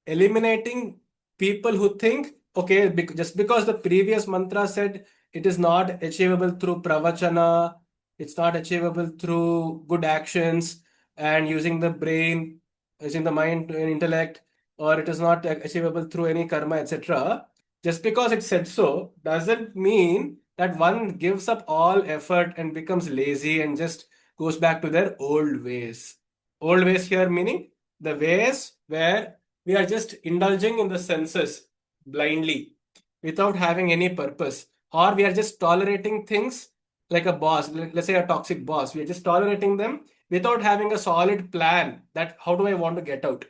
eliminating people who think, okay, just because the previous mantra said it is not achievable through pravachana, it's not achievable through good actions and using the brain, using the mind and intellect, or it is not achievable through any karma, etc. Just because it said so doesn't mean that one gives up all effort and becomes lazy and just goes back to their old ways. Old ways here meaning the ways where we are just indulging in the senses blindly without having any purpose, or we are just tolerating things like a boss, let's say a toxic boss. We are just tolerating them without having a solid plan that how do I want to get out.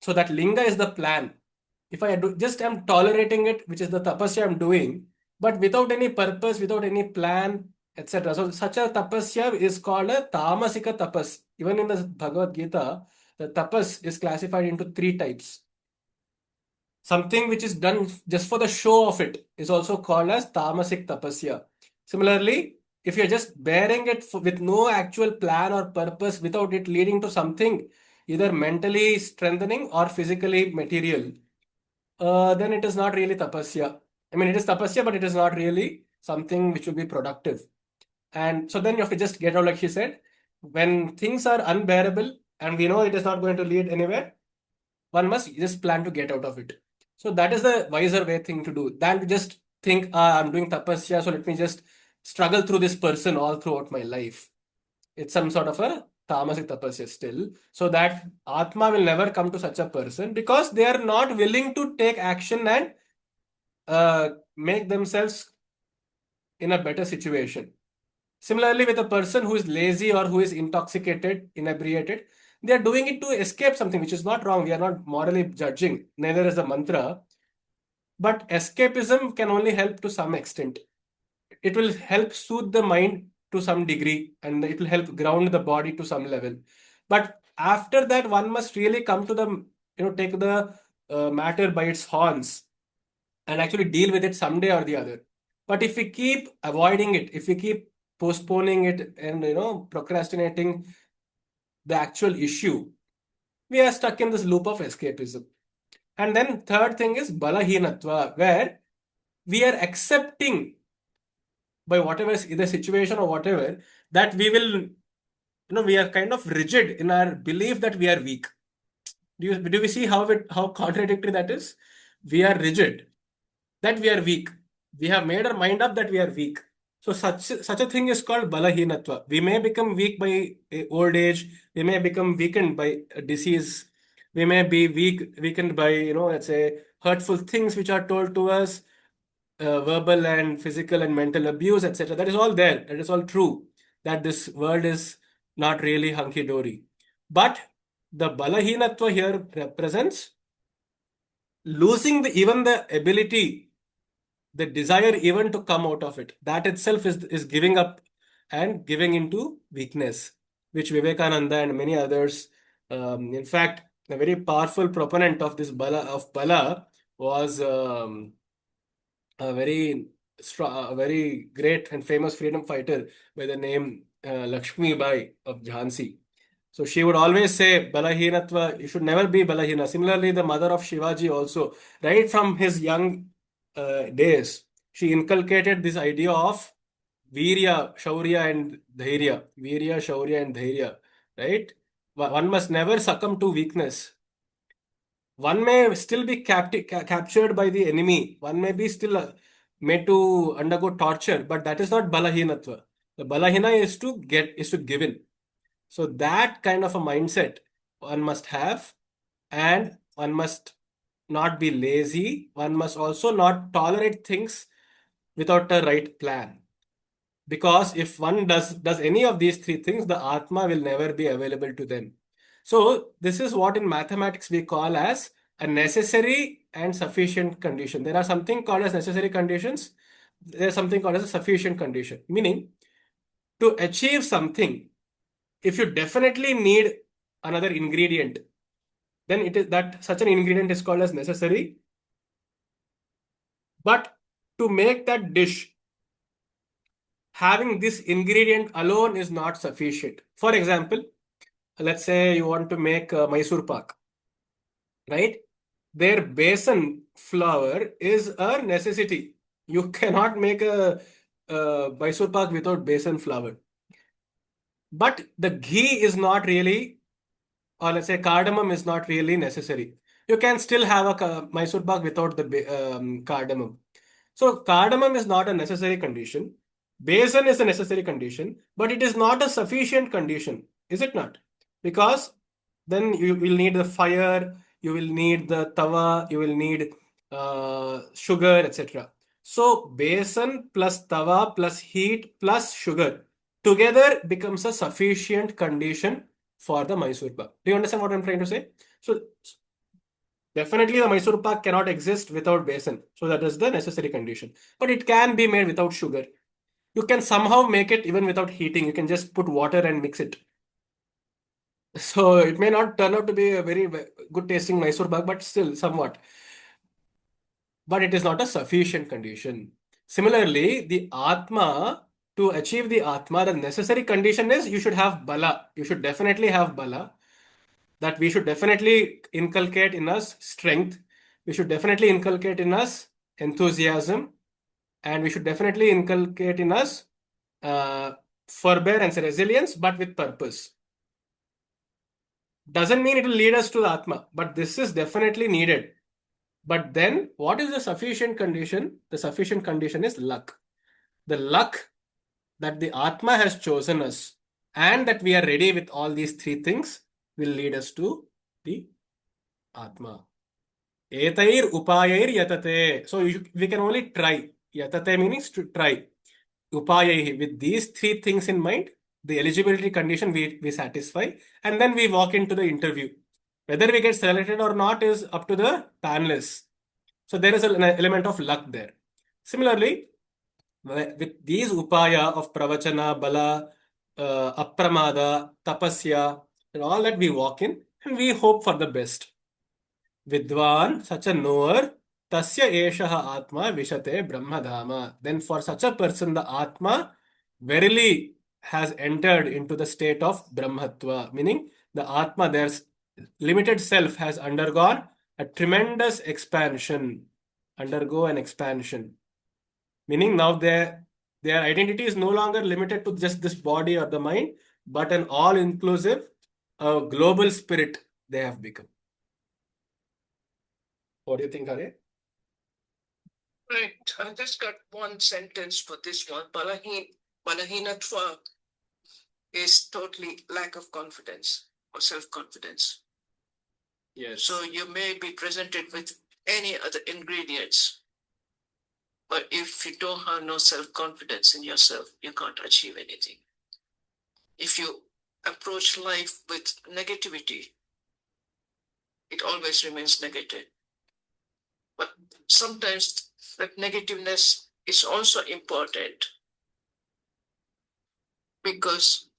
So that linga is the plan. If I do, just am tolerating it, which is the tapasya I'm doing, but without any purpose, without any plan, etc. So such a tapasya is called a tamasika tapas. Even in the Bhagavad Gita, the tapas is classified into three types. Something which is done just for the show of it is also called as tamasik tapasya. Similarly, if you're just bearing it with no actual plan or purpose, without it leading to something either mentally strengthening or physically material, then it is not really tapasya. I mean, it is tapasya, but it is not really something which will be productive. And so then you have to just get out, like she said, when things are unbearable and we know it is not going to lead anywhere, one must just plan to get out of it. So that is the wiser way thing to do than to just think, ah, I'm doing tapasya, so let me just struggle through this person all throughout my life. It's some sort of a tamasic tapasya still. So that Atma will never come to such a person because they are not willing to take action and make themselves in a better situation. Similarly, with a person who is lazy or who is intoxicated, inebriated, they are doing it to escape something, which is not wrong. We are not morally judging, neither is the mantra. But escapism can only help to some extent. It will help soothe the mind to some degree and it will help ground the body to some level. But after that, one must really come to the, take the matter by its horns and actually deal with it someday or the other. But if we keep avoiding it, if we keep postponing it and procrastinating the actual issue, we are stuck in this loop of escapism. And then third thing is balahinatva, where we are accepting by whatever is the situation or whatever that we will, we are kind of rigid in our belief that we are weak. Do we see how contradictory that is? We are rigid that we are weak. We have made our mind up that we are weak. So such a thing is called balahinatva. We may become weak by old age. We may become weakened by a disease. We may be weakened by, let's say, hurtful things which are told to us, verbal and physical and mental abuse, etc. That is all there. That is all true. That this world is not really hunky-dory. But the balahinatva here represents losing even the ability, the desire even to come out of it. That itself is giving up and giving into weakness, which Vivekananda and many others, in fact, a very powerful proponent of this Bala was a very great and famous freedom fighter by the name Lakshmi Bai of Jhansi. So she would always say, Balahinatva, you should never be Balahina. Similarly, the mother of Shivaji also, right from his young days, she inculcated this idea of Virya, Shaurya, and Dhairya. Virya, Shaurya, and Dhairya, right? One must never succumb to weakness. One may still be captured by the enemy. One may be still made to undergo torture, but that is not Balahinatva. The Balahina is to give in. So that kind of a mindset one must have, and one must not be lazy. One must also not tolerate things without a right plan. Because if one does any of these three things, the Atma will never be available to them. So this is what in mathematics we call as a necessary and sufficient condition. There are something called as necessary conditions. There is something called as a sufficient condition. Meaning, to achieve something, if you definitely need another ingredient, then it is that such an ingredient is called as necessary. But to make that dish, having this ingredient alone is not sufficient. For example, let's say you want to make Mysore pak, right? Their besan flour is a necessity. You cannot make a Mysore pak without besan flour. But the ghee is not really, or let's say cardamom is not really necessary. You can still have a Mysore pak without the cardamom. So cardamom is not a necessary condition. Besan is a necessary condition, but it is not a sufficient condition, is it not? Because then you will need the fire, you will need the tawa, you will need sugar, etc. So besan plus tawa plus heat plus sugar together becomes a sufficient condition for the Mysore pak. Do you understand what I'm trying to say? So definitely the Mysore pak cannot exist without besan. So that is the necessary condition. But it can be made without sugar. You can somehow make it even without heating. You can just put water and mix it. So it may not turn out to be a very good tasting Mysore pak, but still somewhat. But it is not a sufficient condition. Similarly, the Atma, to achieve the Atma, the necessary condition is you should have Bala. You should definitely have Bala. That we should definitely inculcate in us strength. We should definitely inculcate in us enthusiasm. And we should definitely inculcate in us forbearance, resilience, but with purpose. Doesn't mean it will lead us to the Atma, but this is definitely needed. But then, what is the sufficient condition? The sufficient condition is luck. The luck that the Atma has chosen us and that we are ready with all these three things will lead us to the Atma. Etair upayair yatate. So we can only try. Yatate means to try. Upayaihi. With these three things in mind, the eligibility condition we satisfy, and then we walk into the interview. Whether we get selected or not is up to the panelists. So there is an element of luck there. Similarly, with these upaya of pravachana, bala, apramada, tapasya, and all that we walk in, and we hope for the best. Vidwan, such a knower, tasya eshaha atma vishate brahmadhama. Then for such a person, the atma verily has entered into the state of brahmatva, meaning the atma, their limited self, has undergone a tremendous expansion. Undergo an expansion. Meaning now their identity is no longer limited to just this body or the mind, but an all-inclusive, global spirit they have become. What do you think, Arya? Right. I just got one sentence for this one. Balahinatva is totally lack of confidence or self-confidence. Yes. So you may be presented with any other ingredients, but if you don't have no self-confidence in yourself, you can't achieve anything. If you approach life with negativity, it always remains negative. But sometimes that negativeness is also important because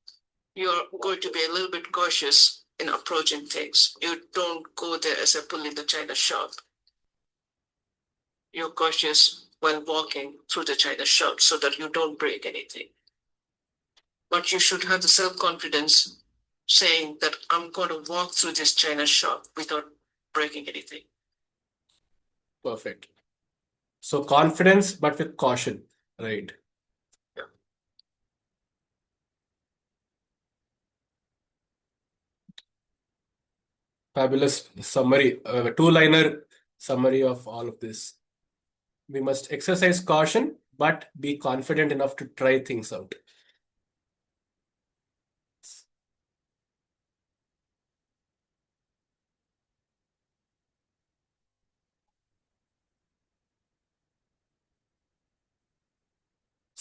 you're going to be a little bit cautious in approaching things. You don't go there as a bull in the china shop. You're cautious while walking through the china shop so that you don't break anything. But you should have the self-confidence saying that I'm going to walk through this china shop without breaking anything. Perfect. So confidence, but with caution, right? Yeah. Fabulous summary, a two-liner summary of all of this. We must exercise caution, but be confident enough to try things out.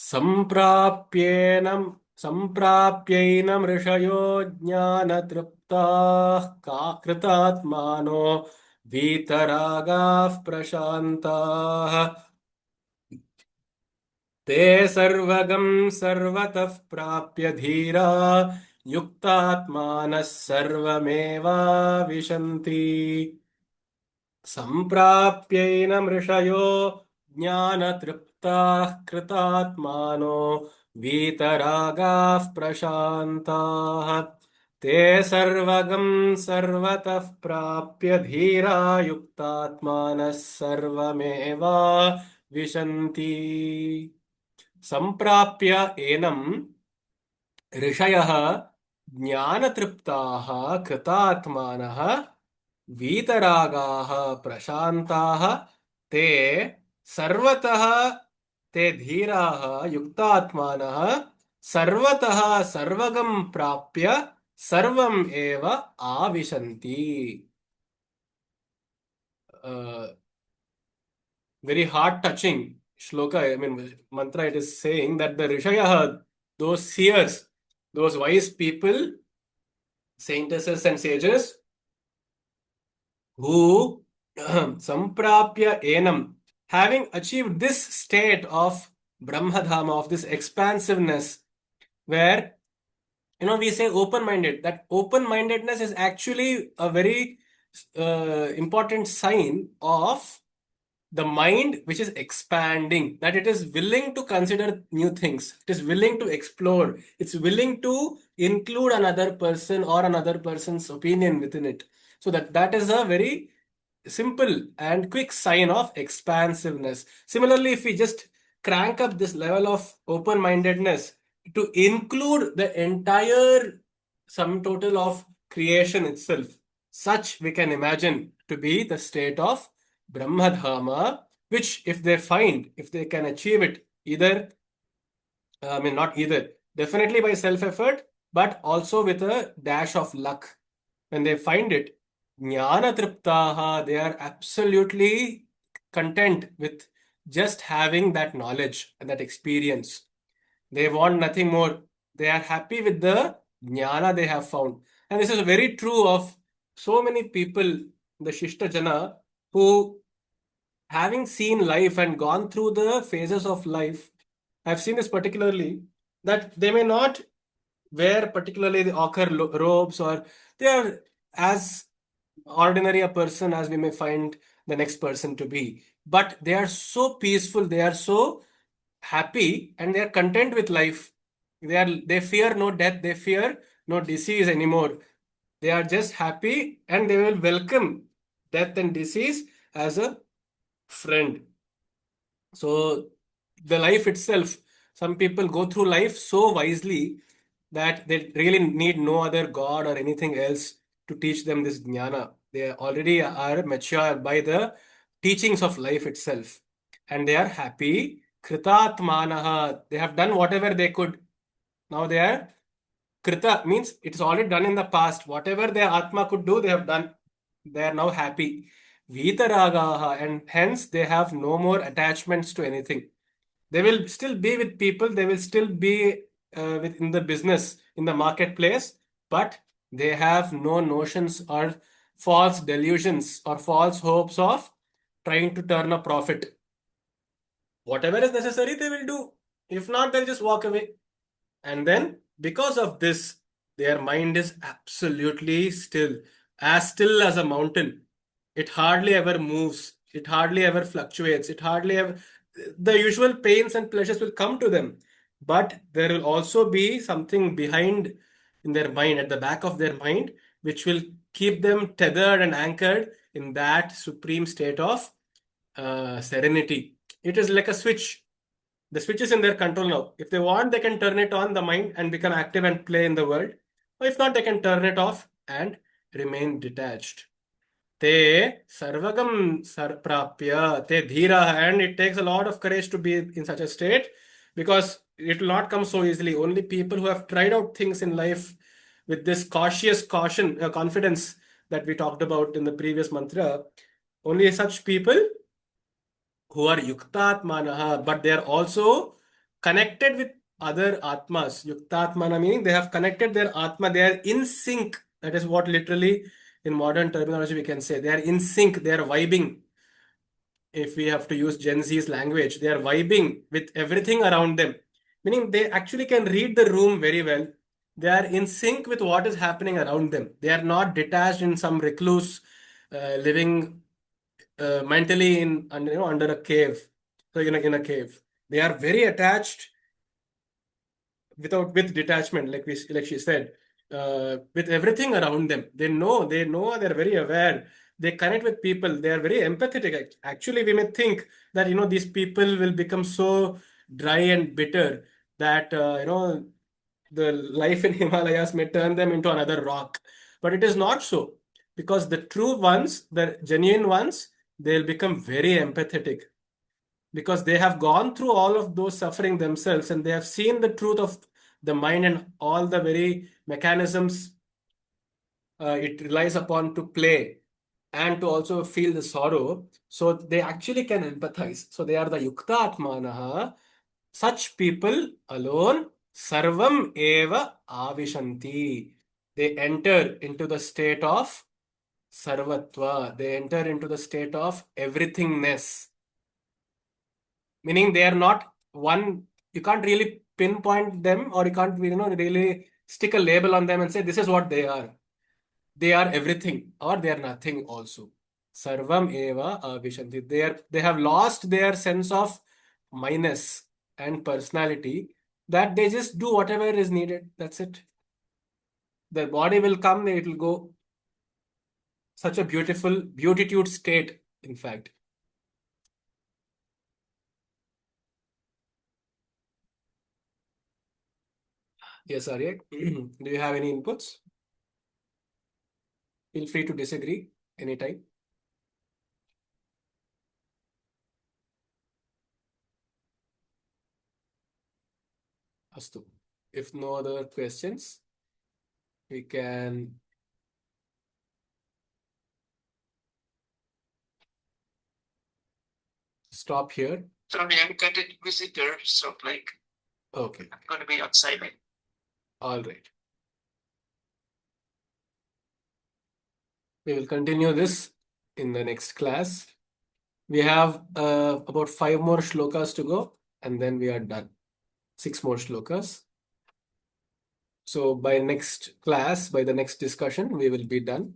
सम्प्राप्येनं सम्प्राप्यैनं ऋषयो ज्ञानतृप्ताः कृतात्मानो वीतरागाः प्रशान्ताः ते सर्वगं सर्वतः प्राप्य धीरा युक्तात्मानः सर्वमेवाविशन्ति सम्प्राप्यैनं ऋषयो ज्ञानतृप्ताः कृतात्मानो वीतरागाः प्रशान्ताः ते सर्वगं सर्वतः प्राप्य धीरा युक्तात्मानः सर्वमेवा विशन्ति सम्प्राप्य एनं ऋषयः ज्ञानतृप्ताः कृतात्मानः वीतरागाः प्रशान्ताः ते सर्वतः ते धीराः युक्तात्मानः सर्वतः सर्वगं प्राप्य सर्वम् एव आविशन्ति. Very heart touching shloka, I mean mantra. It is saying that the Rishayah, those seers, those wise people, saintesses and sages, who samprapya enam, having achieved this state of Brahmadhama, of this expansiveness, where we say open-minded. That open-mindedness is actually a very important sign of the mind which is expanding, that it is willing to consider new things, it is willing to explore, it's willing to include another person or another person's opinion within it. So that is a very simple and quick sign of expansiveness. Similarly, if we just crank up this level of open-mindedness to include the entire sum total of creation itself, such we can imagine to be the state of Brahmadhama, which if they can achieve it, either, I mean, not either, definitely by self-effort, but also with a dash of luck. When they find it, jnana triptaha, they are absolutely content with just having that knowledge and that experience. They want nothing more. They are happy with the jnana they have found. And this is very true of so many people, the Shishta Jana, who, having seen life and gone through the phases of life, I've seen this particularly, that they may not wear particularly the ochre robes, or they are as ordinary a person as we may find the next person to be. But they are so peaceful, they are so happy, and they are content with life. They fear no death, they fear no disease anymore. They are just happy, and they will welcome death and disease as a friend. So the life itself, some people go through life so wisely that they really need no other god or anything else to teach them this jnana. They already are mature by the teachings of life itself, and they are happy. Kritatmanaha, they have done whatever they could. Now they are krita, means it's already done in the past. Whatever their atma could do, they have done. They are now happy. Vitaragaha, and hence they have no more attachments to anything. They will still be with people, they will still be in the business, in the marketplace, but they have no notions or false delusions or false hopes of trying to turn a profit. Whatever is necessary, they will do. If not, they'll just walk away. And then, because of this, their mind is absolutely still as a mountain. It hardly ever moves, it hardly ever fluctuates, it hardly ever. The usual pains and pleasures will come to them, but there will also be something behind in their mind, at the back of their mind, which will keep them tethered and anchored in that supreme state of serenity. It is like a switch. The switch is in their control now. If they want, they can turn it on, the mind, and become active and play in the world. Or if not, they can turn it off and remain detached. Te sarvagam sarprapya, te dhira, and it takes a lot of courage to be in such a state, because it will not come so easily. Only people who have tried out things in life with this cautious caution, confidence that we talked about in the previous mantra, only such people who are yuktatmanaha, but they are also connected with other atmas. Yuktatmana meaning they have connected their atma, they are in sync. That is what literally in modern terminology we can say. They are in sync, they are vibing. If we have to use Gen Z's language, they are vibing with everything around them. Meaning they actually can read the room very well. They are in sync with what is happening around them. They are not detached in some recluse, living mentally under a cave, so in a cave. They are very attached with detachment, like she said, with everything around them. They know, they're very aware. They connect with people, they are very empathetic. Actually, we may think that these people will become so dry and bitter that the life in Himalayas may turn them into another rock, but it is not so, because the true ones, the genuine ones, they'll become very empathetic, because they have gone through all of those suffering themselves, and they have seen the truth of the mind and all the very mechanisms it relies upon to play and to also feel the sorrow. So they actually can empathize. So they are the yukta atmanaha. Such people alone sarvam eva avishanti. They enter into the state of sarvatva. They enter into the state of everythingness, meaning they are not one. You can't really pinpoint them, or you can't really stick a label on them and say this is what they are. They are everything or they are nothing also. Sarvam eva avishanti. They have lost their sense of minus and personality, that they just do whatever is needed. That's it. Their body will come, it will go. Such a beautiful beatitude state, in fact. Yes, Arya. Do you have any inputs? Feel free to disagree anytime. Astu. If no other questions, we can stop here. Sorry, I'm got a visitor, so like Okay. I'm gonna be outside. All right. We will continue this in the next class. We have about 5 more shlokas to go, and then we are done. 6 more shlokas. So by next class, by the next discussion, we will be done.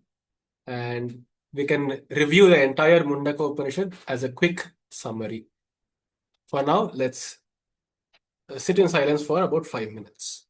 And we can review the entire Mundaka Upanishad as a quick summary. For now, let's sit in silence for about 5 minutes.